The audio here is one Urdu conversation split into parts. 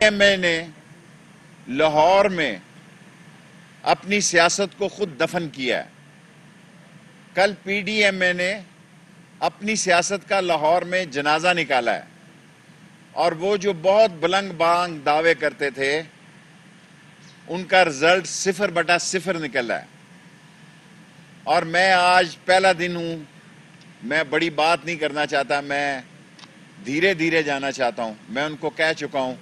ایم اے نے لاہور میں اپنی سیاست کو خود دفن کیا ہے. کل پی ڈی ایم اے نے اپنی سیاست کا لاہور میں جنازہ نکالا ہے اور وہ جو بہت بلند بانگ دعوے کرتے تھے ان کا رزلٹ 0/0 نکلا ہے. اور میں آج پہلا دن ہوں, میں بڑی بات نہیں کرنا چاہتا, میں دھیرے دھیرے جانا چاہتا ہوں. میں ان کو کہہ چکا ہوں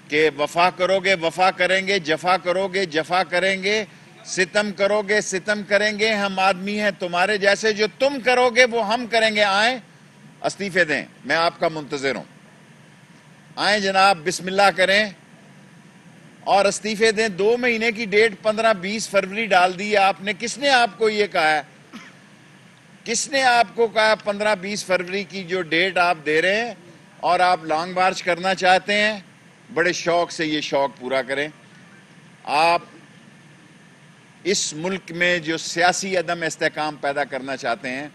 کہ وفا کرو گے وفا کریں گے, جفا کرو گے جفا کریں گے, ستم کرو گے ستم کریں گے, ہم آدمی ہیں تمہارے جیسے, جو تم کرو گے وہ ہم کریں گے. آئیں استعفے دیں, میں آپ کا منتظر ہوں. آئیں جناب, بسم اللہ کریں اور استعفے دیں. 2 مہینے کی ڈیٹ 15-20 فروری ڈال دی ہے آپ نے. کس نے آپ کو یہ کہا ہے, کس نے آپ کو کہا 15-20 فروری کی جو ڈیٹ آپ دے رہے ہیں اور آپ لانگ مارچ کرنا چاہتے ہیں؟ بڑے شوق سے یہ شوق پورا کریں. آپ اس ملک میں جو سیاسی عدم استحکام پیدا کرنا چاہتے ہیں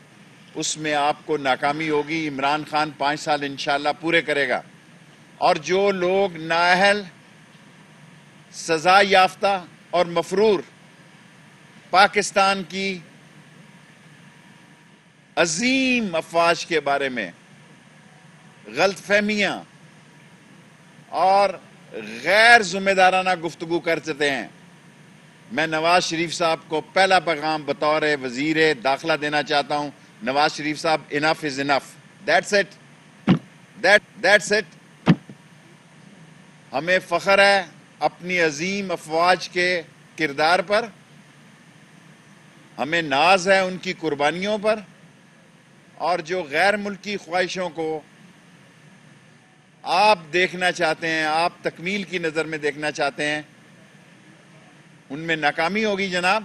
اس میں آپ کو ناکامی ہوگی. عمران خان 5 سال انشاءاللہ پورے کرے گا, اور جو لوگ نااہل, سزا یافتہ اور مفرور پاکستان کی عظیم افواج کے بارے میں غلط فہمیاں اور غیر ذمہ دارانہ گفتگو کرتے ہیں, میں نواز شریف صاحب کو پہلا پیغام بطور وزیر داخلہ دینا چاہتا ہوں. نواز شریف صاحب, enough is enough. That's it, that's it. ہمیں فخر ہے اپنی عظیم افواج کے کردار پر, ہمیں ناز ہے ان کی قربانیوں پر, اور جو غیر ملکی خواہشوں کو آپ دیکھنا چاہتے ہیں, آپ تکمیل کی نظر میں دیکھنا چاہتے ہیں, ان میں ناکامی ہوگی جناب.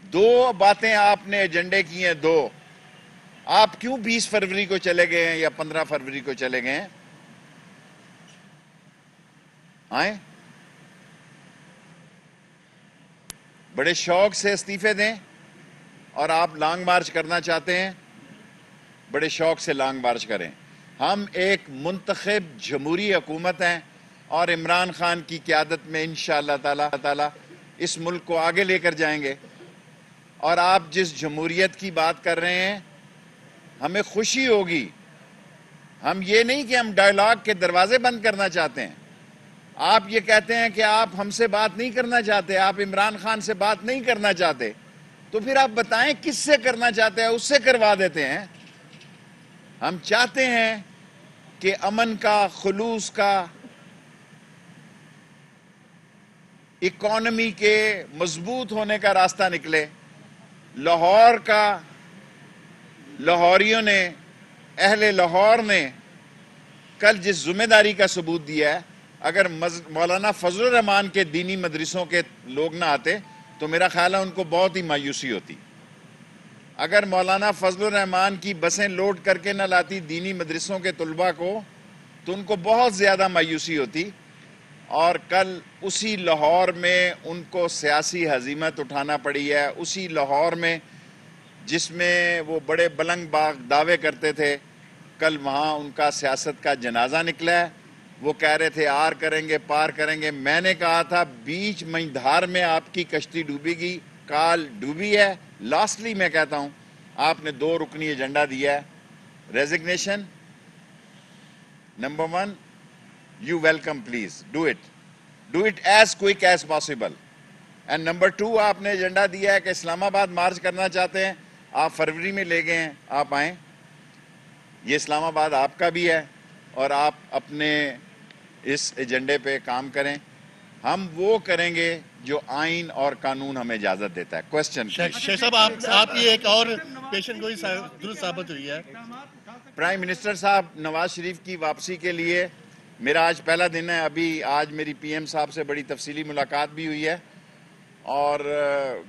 2 باتیں آپ نے ایجنڈے کی ہیں, 2. آپ کیوں 20 فروری کو چلے گئے ہیں یا 15 فروری کو چلے گئے ہیں؟ آئیں بڑے شوق سے استعفے دیں, اور آپ لانگ مارچ کرنا چاہتے ہیں بڑے شوق سے لانگ مارچ کریں. ہم ایک منتخب جمہوری حکومت ہیں اور عمران خان کی قیادت میں انشاءاللہ تعالی اس ملک کو آگے لے کر جائیں گے. اور آپ جس جمہوریت کی بات کر رہے ہیں ہمیں خوشی ہوگی. ہم یہ نہیں کہ ہم ڈائیلاگ کے دروازے بند کرنا چاہتے ہیں. آپ یہ کہتے ہیں کہ آپ ہم سے بات نہیں کرنا چاہتے, آپ عمران خان سے بات نہیں کرنا چاہتے, تو پھر آپ بتائیں کس سے کرنا چاہتے ہیں, اس سے کروا دیتے ہیں. ہم چاہتے ہیں کہ امن کا, خلوص کا, اکانومی کے مضبوط ہونے کا راستہ نکلے. لاہور کا, لاہوریوں نے, اہل لاہور نے کل جس ذمہ داری کا ثبوت دیا ہے, اگر مولانا فضل الرحمان کے دینی مدرسوں کے لوگ نہ آتے تو میرا خیال ہے ان کو بہت ہی مایوسی ہوتی. اگر مولانا فضل الرحمان کی بسیں لوڈ کر کے نہ لاتی دینی مدرسوں کے طلباء کو تو ان کو بہت زیادہ مایوسی ہوتی. اور کل اسی لاہور میں ان کو سیاسی ہزیمت اٹھانا پڑی ہے, اسی لاہور میں جس میں وہ بڑے بلند باغ دعوے کرتے تھے, کل وہاں ان کا سیاست کا جنازہ نکلا ہے. وہ کہہ رہے تھے آر کریں گے پار کریں گے. میں نے کہا تھا بیچ مجھدھار میں آپ کی کشتی ڈوبے گی, کال ڈوبی ہے. لاسٹلی میں کہتا ہوں آپ نے 2 رکنی ایجنڈا دیا ہے. Resignation number 1, you welcome please do it as quick as possible, and number 2 آپ نے ایجنڈا دیا ہے کہ اسلام آباد مارچ کرنا چاہتے ہیں, آپ فروری میں لے گئے ہیں, آپ آئیں. یہ اسلام آباد آپ کا بھی ہے اور آپ اپنے اس ایجنڈے پہ کام کریں. ہم وہ کریں گے جو آئین اور قانون ہمیں اجازت دیتا ہے. کوشچن شیخ صاحب, آپ کی ایک اور پیشن گوئی درست ثابت ہوئی ہے. پرائم منسٹر صاحب, نواز شریف کی واپسی کے لیے میرا آج پہلا دن ہے. ابھی آج میری پی ایم صاحب سے بڑی تفصیلی ملاقات بھی ہوئی ہے اور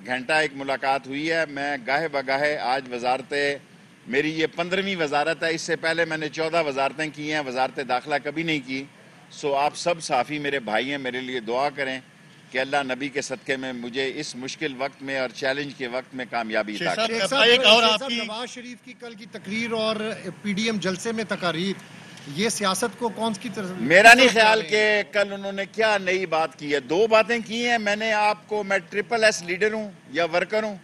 گھنٹہ ایک ملاقات ہوئی ہے. میں گاہے بگاہے آج میری یہ 15ویں وزارت ہے. اس سے پہلے میں نے 14 وزارتیں کی ہیں, وزارت داخلہ کبھی نہیں کی. سو آپ سب صحافی میرے بھائی ہیں, میرے لیے دعا کریں کہ اللہ نبی کے صدقے میں مجھے اس مشکل وقت میں اور چیلنج کے وقت میں کامیابی عطا کرے. نواز شریف کی کل کی تقریر اور پی ڈی ایم جلسے میں تقاریر, یہ سیاست کو کون کی طرف میرا نہیں خیال کہ کل انہوں نے کیا نئی بات کی ہے. 2 باتیں کی ہیں. میں نے آپ کو, میں ٹرپل ایس لیڈر ہوں یا ورکر ہوں,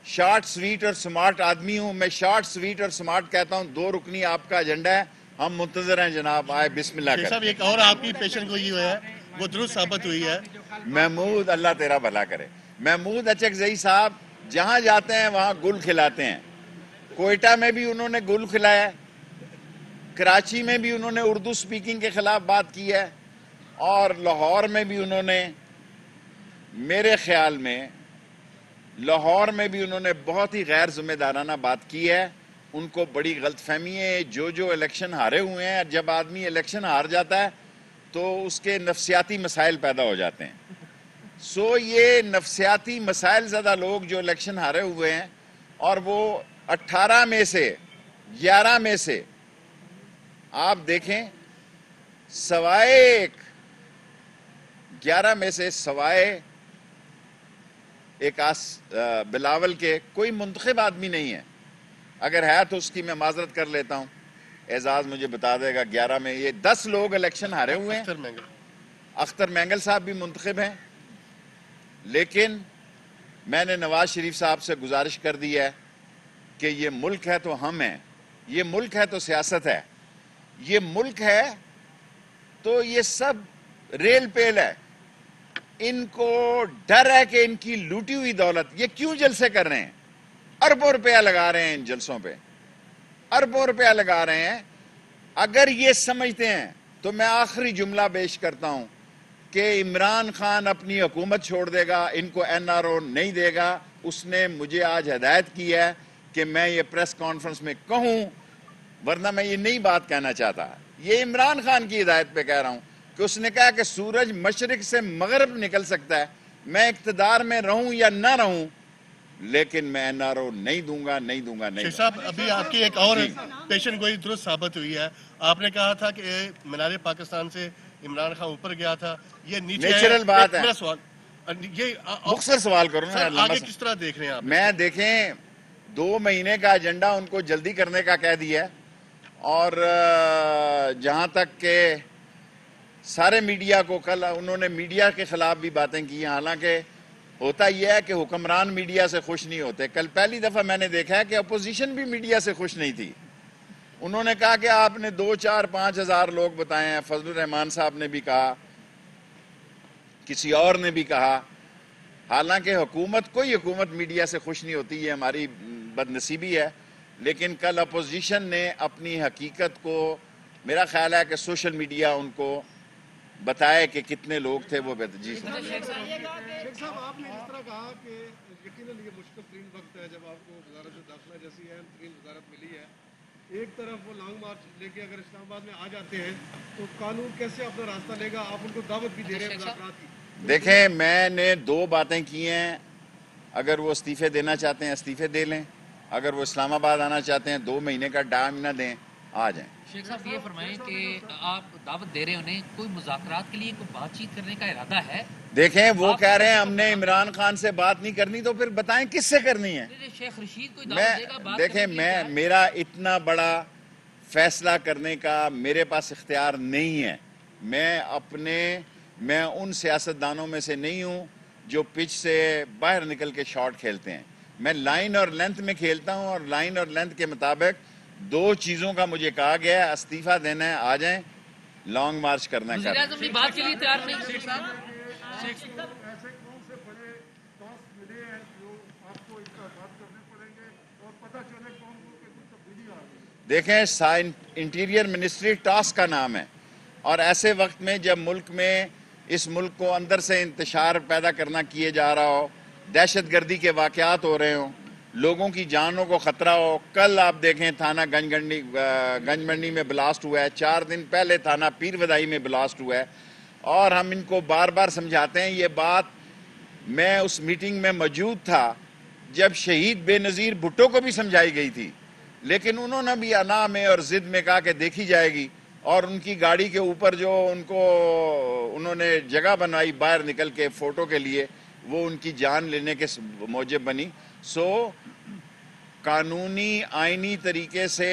شارٹ سویٹ اور سمارٹ آدمی ہوں. میں شارٹ سویٹ اور سمارٹ کہتا ہوں. 2 رکنی آپ کا ایجنڈا ہے, ہم منتظر ہیں جناب. آئے بسم اللہ شیخ صاحب کریں. ایک اور آپ کی پیشن گوئی ہوئی ہے وہ درست ثابت ہوئی ہے. محمود, اللہ تیرا بھلا کرے, محمود اچکزئی صاحب جہاں جاتے ہیں وہاں گل کھلاتے ہیں. کوئٹہ میں بھی انہوں نے گل کھلایا, کراچی میں بھی انہوں نے اردو سپیکنگ کے خلاف بات کی ہے, اور لاہور میں بھی انہوں نے, میرے خیال میں لاہور میں بھی انہوں نے بہت ہی غیر ذمہ دارانہ بات کی ہے. ان کو بڑی غلط فہمی ہے. جو الیکشن ہارے ہوئے ہیں, جب آدمی الیکشن ہار جاتا ہے تو اس کے نفسیاتی مسائل پیدا ہو جاتے ہیں. یہ نفسیاتی مسائل زدہ لوگ جو الیکشن ہارے ہوئے ہیں, اور وہ 18 میں سے 11 میں سے آپ دیکھیں, سوائے 11 میں سے سوائے ایک بلاول کے کوئی منتخب آدمی نہیں ہے. اگر ہے تو اس کی میں معذرت کر لیتا ہوں, اعزاز مجھے بتا دے گا. 11 میں یہ 10 لوگ الیکشن ہارے ہوئے ہیں. اختر مینگل صاحب بھی منتخب ہیں. لیکن میں نے نواز شریف صاحب سے گزارش کر دی ہے کہ یہ ملک ہے تو ہم ہیں, یہ ملک ہے تو سیاست ہے, یہ ملک ہے تو یہ سب ریل پیل ہے. ان کو ڈر ہے کہ ان کی لوٹی ہوئی دولت, یہ کیوں جلسے کر رہے ہیں؟ اربوں روپیہ لگا رہے ہیں ان جلسوں پہ, اربوں روپیہ لگا رہے ہیں. اگر یہ سمجھتے ہیں تو میں آخری جملہ پیش کرتا ہوں کہ عمران خان اپنی حکومت چھوڑ دے گا, ان کو NRO نہیں دے گا. اس نے مجھے آج ہدایت کی ہے کہ میں یہ پریس کانفرنس میں کہوں, ورنہ میں یہ نئی بات کہنا چاہتا. یہ عمران خان کی ہدایت پہ کہہ رہا ہوں کہ اس نے کہا کہ سورج مشرق سے مغرب نکل سکتا ہے, میں اقتدار میں رہوں یا نہ رہوں, لیکن میں NRO نہیں دوں گا, نہیں دوں گا, نہیں شیخ دوں گا. صاحب ابھی آپ کی ایک اور پیشن گوئی درست ثابت ہوئی ہے. آپ نے کہا تھا کہ مینار پاکستان سے عمران خان اوپر گیا تھا, یہ نیچے نیچرل بات ہے. میرا سوال یہ مختصر سوال کروں نا, آگے کس طرح دیکھ رہے ہیں آپ؟ میں دیکھیں 2 مہینے کا ایجنڈا ان کو جلدی کرنے کا کہہ دیا ہے, اور جہاں تک کہ سارے میڈیا کو, کل انہوں نے میڈیا کے خلاف بھی باتیں کی ہیں. حالانکہ ہوتا یہ ہے کہ حکمران میڈیا سے خوش نہیں ہوتے. کل پہلی دفعہ میں نے دیکھا ہے کہ اپوزیشن بھی میڈیا سے خوش نہیں تھی. انہوں نے کہا کہ آپ نے 2, 4, 5 ہزار لوگ بتائے ہیں. فضل الرحمان صاحب نے بھی کہا, کسی اور نے بھی کہا. حالانکہ کوئی حکومت میڈیا سے خوش نہیں ہوتی, یہ ہماری بد نصیبی ہے. لیکن کل اپوزیشن نے اپنی حقیقت کو, میرا خیال ہے کہ سوشل میڈیا ان کو بتائے کہ کتنے لوگ تھے وہ جی. شیخ صاحب آپ نے اس طرح کہا کہ یقیناً یہ مشکل ترین وقت ہے جب آپ کو وزارت داخلہ جیسی اہم ترین وزارت ملی ہے. ایک طرف وہ لانگ مارچ لے کے اگر اسلام آباد میں آ جاتے ہیں تو قانون کیسے اپنا راستہ لے گا؟ آپ ان کو دعوت بھی دے رہے ہیں مذاکرات کی. دیکھیں, میں نے 2 باتیں کی ہیں. اگر وہ استعفے دینا چاہتے ہیں استعفے دے لیں, اگر وہ اسلام آباد آنا چاہتے ہیں 2 مہینے کا ٹائم نہ دیں, آ جائیں. شیخ صاحب یہ فرمائیں کہ آپ دعوت دے رہے ہیں انہیں, کوئی مذاکرات کے لیے کوئی بات چیت کرنے کا ارادہ ہے؟ دیکھیں, وہ کہہ رہے ہیں ہم نے عمران خان سے بات نہیں کرنی, تو پھر بتائیں کس سے کرنی ہے. شیخ رشید کوئی دعوت دے گا بات دیکھیں, میرا اتنا بڑا فیصلہ کرنے کا میرے پاس اختیار نہیں ہے. میں ان سیاستدانوں میں سے نہیں ہوں جو پچ سے باہر نکل کے شاٹ کھیلتے ہیں. میں لائن اور لینتھ میں کھیلتا ہوں, اور لائن اور لینتھ کے مطابق 2 چیزوں کا مجھے کہا گیا ہے, استعفیٰ دینا ہے آ جائیں, لانگ مارچ کرنا ہے. وزیر اعظم بھی بات کے لیے تیار نہیں. ایسے کون سے بڑے ٹاسک ملے ہیں جو آپ کو اقدامات کرنے پڑیں گے اور پتہ چلے کون کو کہ کچھ تبدیلی آ رہی ہے؟ دیکھیں, انٹیریئر منسٹری ٹاسک کا نام ہے, اور ایسے وقت میں جب اس ملک کو اندر سے انتشار پیدا کرنا کیے جا رہا ہو, دہشت گردی کے واقعات ہو رہے ہوں, لوگوں کی جانوں کو خطرہ ہو. کل آپ دیکھیں تھانہ گنج منڈی میں بلاسٹ ہوا ہے, 4 دن پہلے تھانہ پیر ودائی میں بلاسٹ ہوا ہے, اور ہم ان کو بار بار سمجھاتے ہیں. یہ بات میں اس میٹنگ میں موجود تھا جب شہید بے نظیر بھٹو کو بھی سمجھائی گئی تھی, لیکن انہوں نے بھی انا میں اور ضد میں کہا کہ دیکھی جائے گی, اور ان کی گاڑی کے اوپر جو انہوں نے جگہ بنائی باہر نکل کے فوٹو کے لیے, وہ ان کی جان لینے کے موجب بنی. قانونی آئینی طریقے سے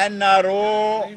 NRO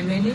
MLA,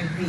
MP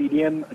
PDM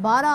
12